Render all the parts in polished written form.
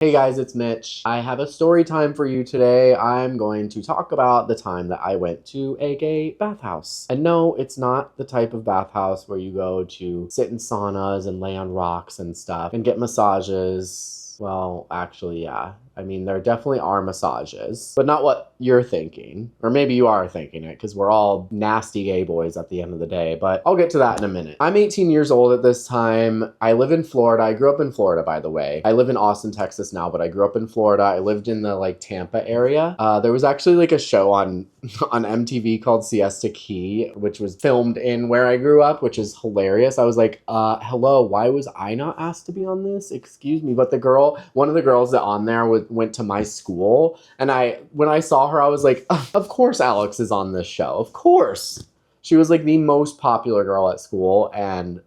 Hey guys, it's Mitch. I have a story time for you today. I'm going to talk about the time that I went to a gay bathhouse. And no, it's not the type of bathhouse where you go to sit in saunas and lay on rocks and stuff and get massages. Well, actually, yeah. I mean, there definitely are massages, but not what you're thinking. Or maybe you are thinking it because we're all nasty gay boys at the end of the day, but I'll get to that in a minute. I'm 18 years old at this time. I live in Florida. I grew up in Florida, by the way. I live in Austin, Texas now, but I grew up in Florida. I lived in the Tampa area. There was actually a show on MTV called Siesta Key, which was filmed in where I grew up, which is hilarious. I was like, hello, why was I not asked to be on this? Excuse me. But one of the girls that on there went to my school, and when I saw her, I was like, of course Alex is on this show. Of course. She was the most popular girl at school, and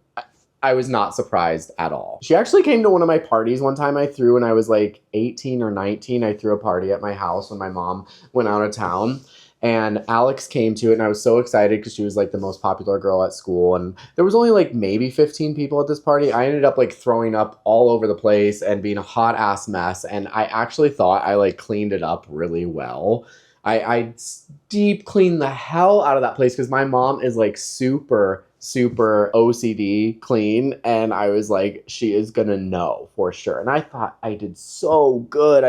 I was not surprised at all. She actually came to one of my parties one time I threw when I was 18 or 19. I threw a party at my house when my mom went out of town. And Alex came to it, and I was so excited because she was the most popular girl at school. And there was only maybe 15 people at this party. I ended up throwing up all over the place and being a hot ass mess. And I actually thought I cleaned it up really well. I deep cleaned the hell out of that place because my mom is super OCD clean, and I was she is gonna know for sure. And I thought I did so good.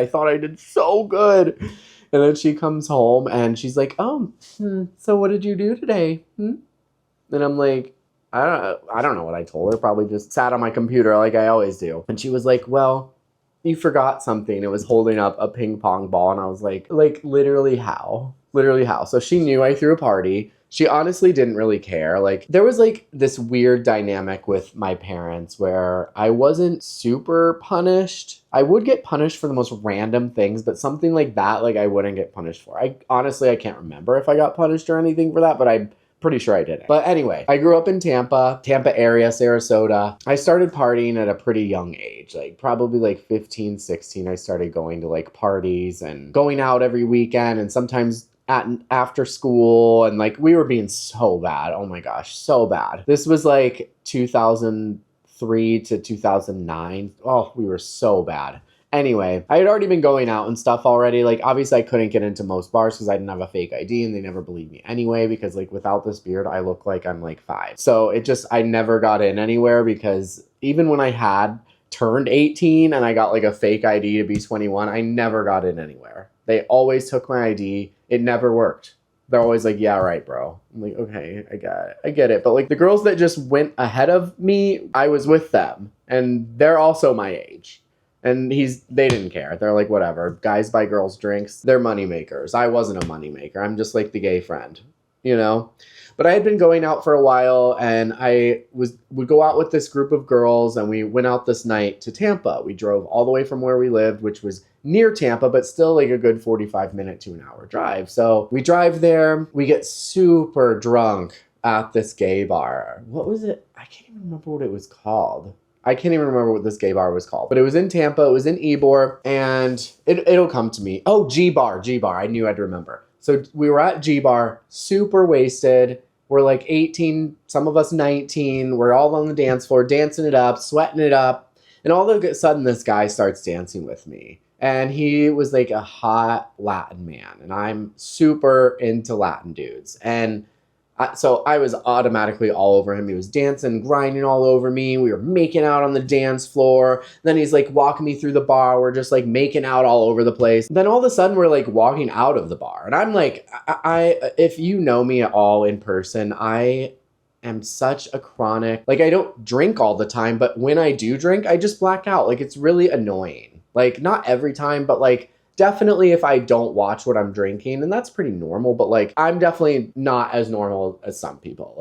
And then she comes home and she's like, so what did you do today? And I'm like, I don't know what I told her. Probably just sat on my computer like I always do. And she was like, well, you forgot something. It was holding up a ping pong ball. And I was like literally how? Literally how? So she knew I threw a party. She honestly didn't really care. There was this weird dynamic with my parents where I wasn't super punished. I would get punished for the most random things, but something like that, I wouldn't get punished for. I can't remember if I got punished or anything for that, but I'm pretty sure I didn't. But anyway, I grew up in Tampa area, Sarasota. I started partying at a pretty young age, probably 15, 16. I started going to parties and going out every weekend, and sometimes after school, and we were being so bad. Oh my gosh, so bad. This was 2003 to 2009. Oh, we were so bad. Anyway, I had already been going out and stuff already. Obviously I couldn't get into most bars because I didn't have a fake ID, and they never believed me anyway because without this beard I look like I'm 5. So I never got in anywhere because even when I had turned 18 and I got a fake ID to be 21, I never got in anywhere. They always took my ID. It never worked. They're always like, yeah, right, bro. I'm like, okay, I get it. But the girls that just went ahead of me, I was with them, and they're also my age. And they didn't care. They're like, whatever. Guys buy girls drinks. They're money makers. I wasn't a money maker. I'm just the gay friend, you know? But I had been going out for a while, and I would go out with this group of girls, and we went out this night to Tampa. We drove all the way from where we lived, which was near Tampa, but still a good 45-minute to an hour drive. So we drive there. We get super drunk at this gay bar. What was it? I can't even remember what it was called. I can't even remember what this gay bar was called, but it was in Tampa. It was in Ybor, and it'll come to me. Oh, G Bar. I knew I'd remember. So we were at G Bar, super wasted. We're 18, some of us 19. We're all on the dance floor, dancing it up, sweating it up. And all of a sudden, this guy starts dancing with me. And he was a hot Latin man. And I'm super into Latin dudes. And so I was automatically all over him. He was dancing, grinding all over me. We were making out on the dance floor. Then he's walking me through the bar. We're just making out all over the place. Then all of a sudden we're walking out of the bar. And I'm if you know me at all in person, I am such a chronic, I don't drink all the time, but when I do drink, I just black out. It's really annoying. Not every time, but definitely if I don't watch what I'm drinking, and that's pretty normal, but I'm definitely not as normal as some people.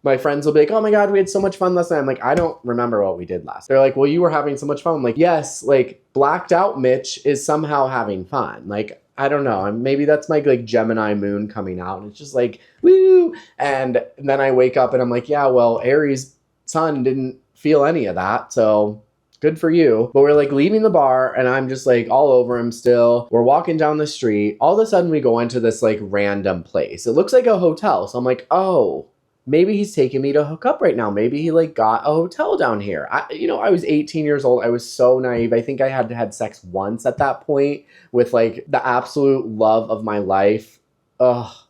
My friends will be like, oh my God, we had so much fun last night. I'm like, I don't remember what we did last. They're like, well, you were having so much fun. I'm like, yes, blacked out Mitch is somehow having fun. I don't know. Maybe that's my Gemini moon coming out, and it's just woo. And then I wake up and I'm like, yeah, well, Aries sun didn't feel any of that. So good for you. But we're leaving the bar, and I'm just all over him still. We're walking down the street. All of a sudden we go into this random place. It looks like a hotel. So I'm like, oh, maybe he's taking me to hook up right now. Maybe he like got a hotel down here. I was 18 years old. I was so naive. I think I had sex once at that point with like the absolute love of my life. Oh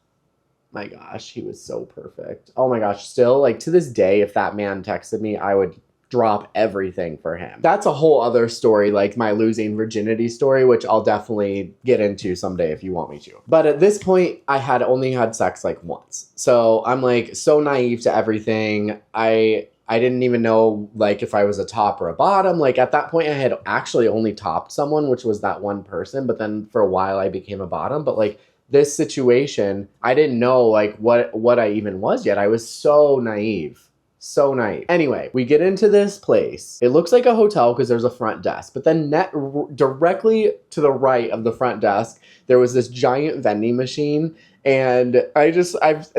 my gosh, he was so perfect. Oh my gosh, still like to this day, if that man texted me, I would drop everything for him. That's a whole other story, like my losing virginity story, which I'll definitely get into someday if you want me to. But at this point, I had only had sex like once. So I'm like so naive to everything. I didn't even know like if I was a top or a bottom. Like at that point I had actually only topped someone, which was that one person. But then for a while I became a bottom. But like this situation, I didn't know like what I even was yet. I was so naive. So naive. Anyway, we get into this place. It looks like a hotel because there's a front desk, but then directly to the right of the front desk, there was this giant vending machine. And I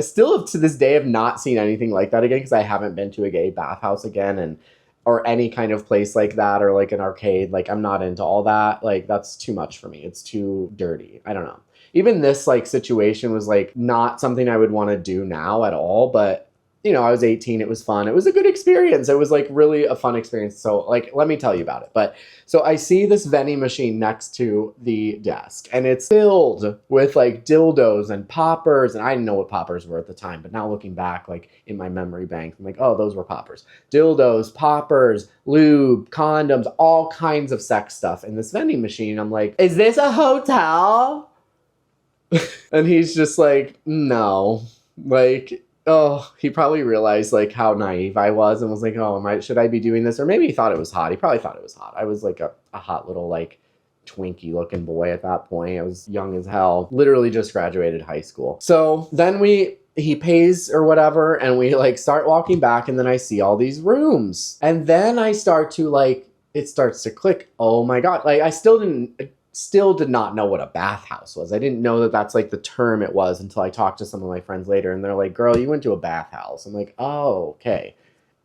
still to this day have not seen anything like that again because I haven't been to a gay bathhouse again or any kind of place like that or like an arcade. Like I'm not into all that. Like that's too much for me. It's too dirty. I don't know. Even this like situation was like not something I would want to do now at all, but I was 18. It was fun. It was a good experience. It was like really a fun experience. So like, let me tell you about it. But so I see this vending machine next to the desk and it's filled with like dildos and poppers. And I didn't know what poppers were at the time, but now looking back, like in my memory bank, I'm like, oh, those were poppers. Dildos, poppers, lube, condoms, all kinds of sex stuff in this vending machine. I'm like, is this a hotel? And he's just like, no, like, oh, he probably realized like how naive I was and was like, oh, should I be doing this? Or maybe he thought it was hot. He probably thought it was hot. I was like a hot little like Twinkie looking boy at that point. I was young as hell, literally just graduated high school. So then he pays or whatever and we like start walking back and then I see all these rooms and then I start to like, it starts to click. Oh my God. Like I still did not know what a bathhouse was. I didn't know that that's like the term it was until I talked to some of my friends later and they're like, girl, you went to a bathhouse. I'm like, oh, okay.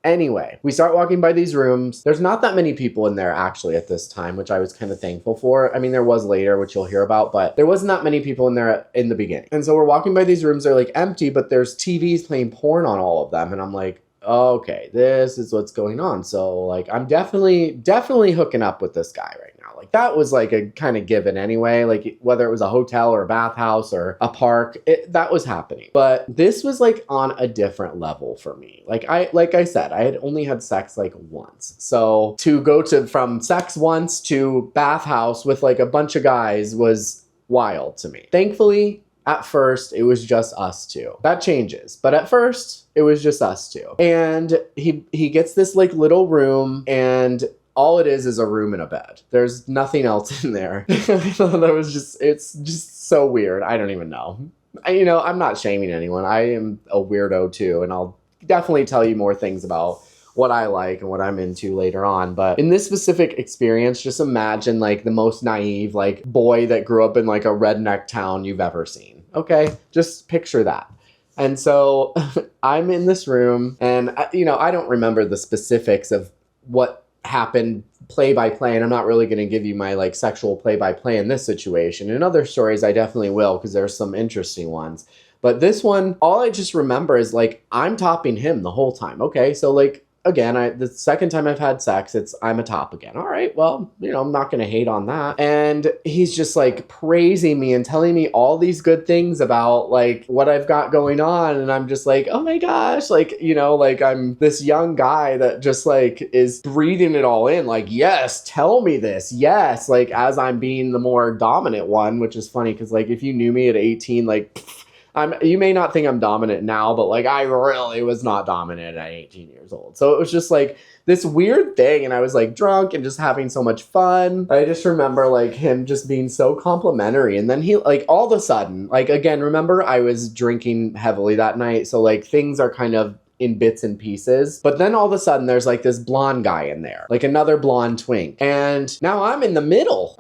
Anyway, we start walking by these rooms. There's not that many people in there actually at this time, which I was kind of thankful for. I mean, there was later, which you'll hear about, but there wasn't that many people in there in the beginning. And so we're walking by these rooms. They're like empty, but there's TVs playing porn on all of them. And I'm like, okay, this is what's going on. So like, I'm definitely hooking up with this guy right now. Like that was like a kind of given anyway, like whether it was a hotel or a bathhouse or a park, that was happening. But this was like on a different level for me. Like I said, I had only had sex like once. So to go from sex once to bathhouse with like a bunch of guys was wild to me. Thankfully, at first, it was just us two. That changes. But at first, it was just us two. And he gets this like little room and all it is a room and a bed. There's nothing else in there. It's just so weird. I don't even know. I'm not shaming anyone. I am a weirdo too. And I'll definitely tell you more things about what I like and what I'm into later on. But in this specific experience, just imagine like the most naive like boy that grew up in like a redneck town you've ever seen. Okay, just picture that. And so I'm in this room and I don't remember the specifics of what happened play by play, and I'm not really going to give you my like sexual play by play in this situation. In other stories I definitely will because there's some interesting ones. But this one, all I just remember is like I'm topping him the whole time. Okay, so like again, the second time I've had sex, I'm a top again. All right, well, I'm not going to hate on that. And he's just like praising me and telling me all these good things about like what I've got going on. And I'm just like, oh my gosh, like, like I'm this young guy that just like is breathing it all in. Like, yes, tell me this. Yes. Like as I'm being the more dominant one, which is funny because like if you knew me at 18, like you may not think I'm dominant now, but like I really was not dominant at 18 years old. So it was just like this weird thing. And I was like drunk and just having so much fun. I just remember like him just being so complimentary. And then he like all of a sudden, like again, remember I was drinking heavily that night. So like things are kind of in bits and pieces. But then all of a sudden there's like this blonde guy in there, like another blonde twink. And now I'm in the middle.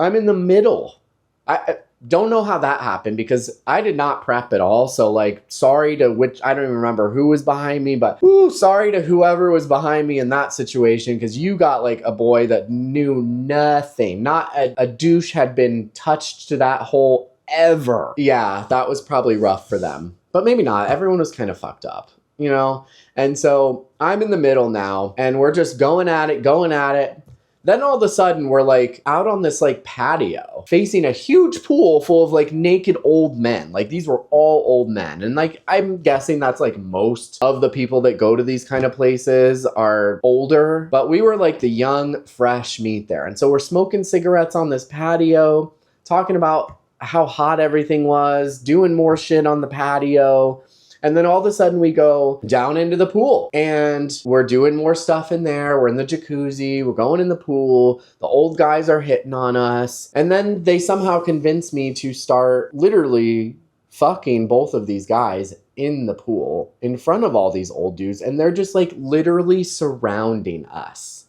I don't know how that happened because I did not prep at all. So like, sorry to I don't even remember who was behind me, but sorry to whoever was behind me in that situation because you got like a boy that knew nothing. Not a douche had been touched to that hole ever. Yeah, that was probably rough for them. But maybe not. Everyone was kind of fucked up. you know? And so I'm in the middle now, and we're just going at it. Then all of a sudden we're like out on this like patio facing a huge pool full of like naked old men. Like these were all old men. And like, I'm guessing that's like most of the people that go to these kind of places are older, but we were like the young, fresh meat there. And so we're smoking cigarettes on this patio, talking about how hot everything was, doing more shit on the patio. And then all of a sudden we go down into the pool and we're doing more stuff in there. We're in the jacuzzi. We're going in the pool. The old guys are hitting on us. And then they somehow convince me to start literally fucking both of these guys in the pool in front of all these old dudes. And they're just like literally surrounding us,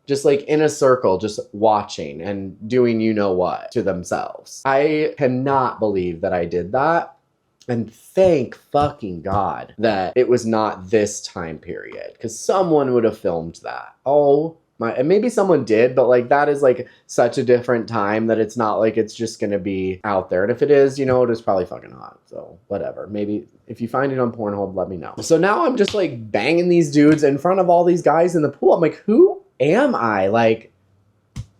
just like in a circle, just watching and doing you know what to themselves. I cannot believe that I did that. And thank fucking God that it was not this time period, because someone would have filmed that. Oh my, and maybe someone did, but like that is like such a different time that it's not like it's just gonna be out there. And if it is, you know, it is probably fucking hot. So whatever, maybe if you find it on Pornhub, let me know. So now I'm just like banging these dudes in front of all these guys in the pool. I'm like, who am I? Like,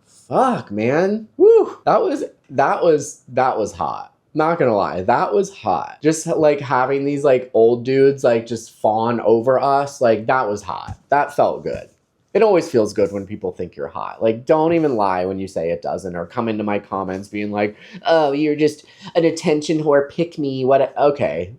fuck, man. Woo. That was hot. Not gonna lie, that was hot. Just like having these like old dudes like just fawn over us, like that was hot. That felt good. It always feels good when people think you're hot. Like, don't even lie when you say it doesn't, or come into my comments being like, oh, you're just an attention whore, pick me, what? Okay,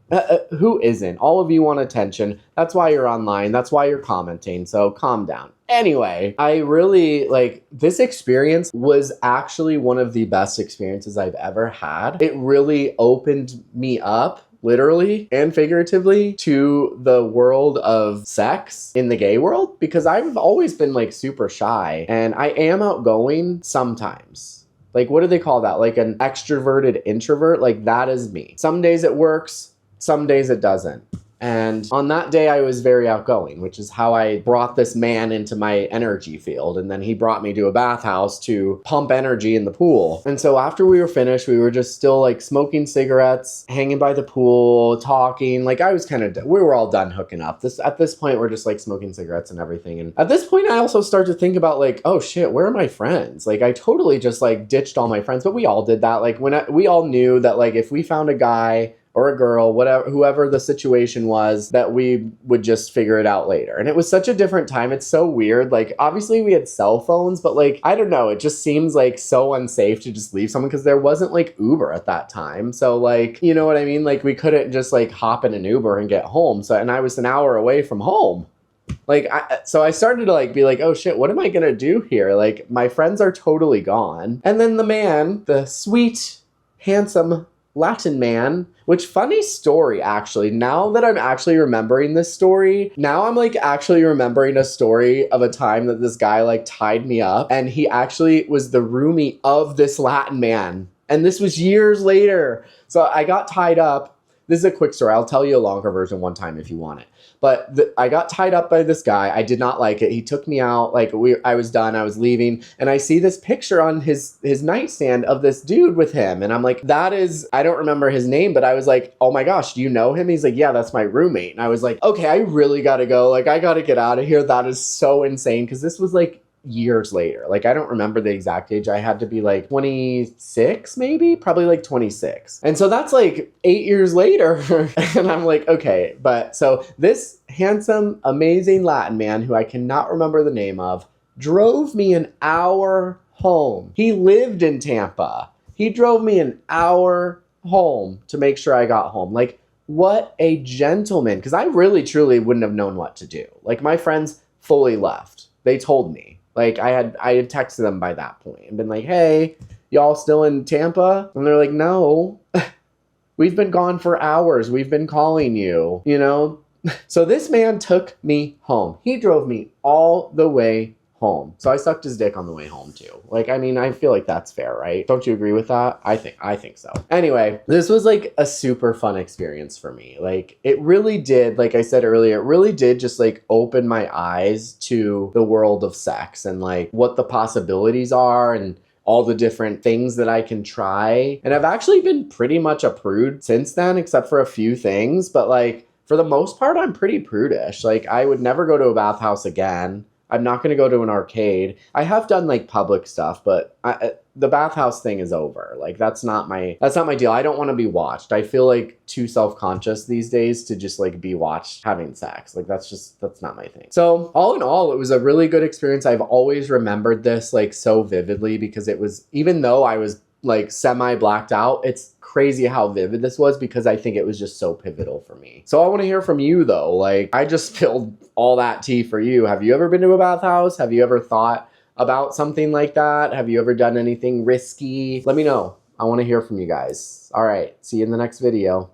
who isn't? All of you want attention. That's why you're online. That's why you're commenting. So calm down. Anyway, I really like this experience was actually one of the best experiences I've ever had. It really opened me up, literally and figuratively, to the world of sex in the gay world, because I've always been like super shy, and I am outgoing sometimes. Like, what do they call that? Like an extroverted introvert? Like that is me. Some days it works, some days it doesn't. And on that day, I was very outgoing, which is how I brought this man into my energy field. And then he brought me to a bathhouse to pump energy in the pool. And so after we were finished, we were just still like smoking cigarettes, hanging by the pool, talking. Like I was we were all done hooking up. At this point, we're just like smoking cigarettes and everything. And at this point, I also start to think about like, oh shit, where are my friends? Like I totally just like ditched all my friends, but we all did that. Like we all knew that like if we found a guy or a girl, whatever, whoever the situation was, that we would just figure it out later. And it was such a different time. It's so weird. Like, obviously we had cell phones, but like, I don't know, it just seems like so unsafe to just leave someone, because there wasn't like Uber at that time. So like, you know what I mean? Like we couldn't just like hop in an Uber and get home. So, and I was an hour away from home. Like, so I started to like be like, oh shit, what am I gonna do here? Like my friends are totally gone. And then the man, the sweet, handsome Latin man, which funny story, actually, now that I'm actually remembering this story, now I'm like actually remembering a story of a time that this guy like tied me up, and he actually was the roomie of this Latin man. And this was years later. So I got tied up. This is a quick story. I'll tell you a longer version one time if you want it. But I got tied up by this guy. I did not like it. He took me out. Like I was done. I was leaving. And I see this picture on his nightstand of this dude with him. And I'm like, that is, I don't remember his name, but I was like, oh my gosh, do you know him? He's like, yeah, that's my roommate. And I was like, okay, I really got to go. Like, I got to get out of here. That is so insane. Because this was like years later. Like, I don't remember the exact age. I had to be like 26, maybe, probably like 26. And so that's like 8 years later. And I'm like, okay. But so this handsome, amazing Latin man, who I cannot remember the name of, drove me an hour home. He lived in Tampa. He drove me an hour home to make sure I got home. Like, what a gentleman. Because I really, truly wouldn't have known what to do. Like, my friends fully left. They told me. Like, I had texted them by that point and been like, hey, y'all still in Tampa? And they're like, no, we've been gone for hours. We've been calling you, you know? So this man took me home. He drove me all the way home. So I sucked his dick on the way home too. Like, I mean, I feel like that's fair, right? Don't you agree with that? I think so. Anyway, this was like a super fun experience for me. Like, it really did, like I said earlier, it really did just like open my eyes to the world of sex and like what the possibilities are and all the different things that I can try. And I've actually been pretty much a prude since then, except for a few things. But like, for the most part, I'm pretty prudish. Like, I would never go to a bathhouse again. I'm not going to go to an arcade. I have done like public stuff, but the bathhouse thing is over. Like, that's not my deal. I don't want to be watched. I feel like too self-conscious these days to just like be watched having sex. Like, that's not my thing. So all in all, it was a really good experience. I've always remembered this like so vividly because it was, even though I was like semi blacked out, it's crazy how vivid this was because I think it was just so pivotal for me. So I want to hear from you though. Like, I just spilled all that tea for you. Have you ever been to a bathhouse? Have you ever thought about something like that? Have you ever done anything risky? Let me know. I want to hear from you guys. All right, see you in the next video.